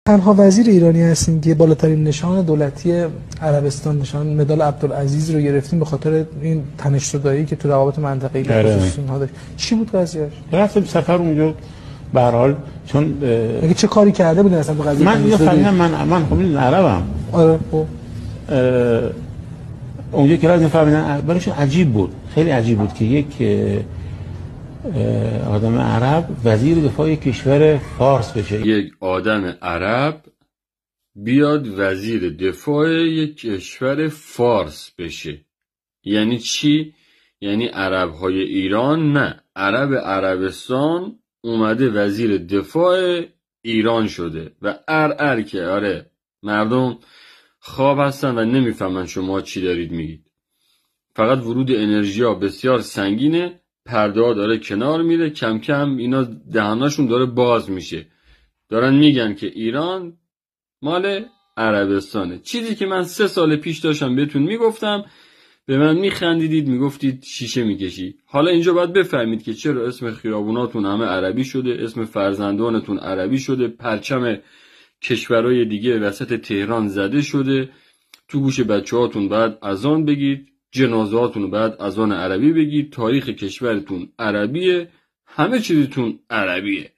تنها وزیر ایرانی هستیم که بالاترین نشان دولتی عربستان، نشان مدال عبدالعزیز رو گرفتیم به خاطر این تنش‌زدایی که تو روابط منطقه‌ای به خصوص اونها داشت. چی بود قضیهش؟ رفتم سفر اونجا به هر حال چون مگه چه کاری کرده بودین اصلا تو قضیه؟ من اینو فهمیدم. من خب این عربم. آره خب اونجا که رفتم فهمیدم برایشون عجیب بود، خیلی عجیب بود که یک آدم عرب وزیر دفاع کشور فارس بشه. یک آدم عرب بیاد وزیر دفاع یک کشور فارس بشه. یعنی چی؟ یعنی عرب‌های ایران نه، عرب عربستان اومده وزیر دفاع ایران شده و که آره مردم خواب هستن و نمیفهمن شما چی دارید میگید. فقط ورود انرژی ها بسیار سنگینه، پرده ها داره کنار میره، کم کم اینا دهناشون داره باز میشه، دارن میگن که ایران مال عربستانه. چیزی که من 3 سال پیش داشتم بهتون میگفتم، به من میخندیدید، میگفتید شیشه میکشی. حالا اینجا باید بفهمید که چرا اسم خیابوناتون همه عربی شده، اسم فرزندانتون عربی شده، پرچم کشورهای دیگه وسط تهران زده شده، تو گوش بچه‌هاتون بعد اذان بگید، جنازه‌هاتون بعد اذان عربی بگید، تاریخ کشورتون عربیه، همه چیزتون عربیه.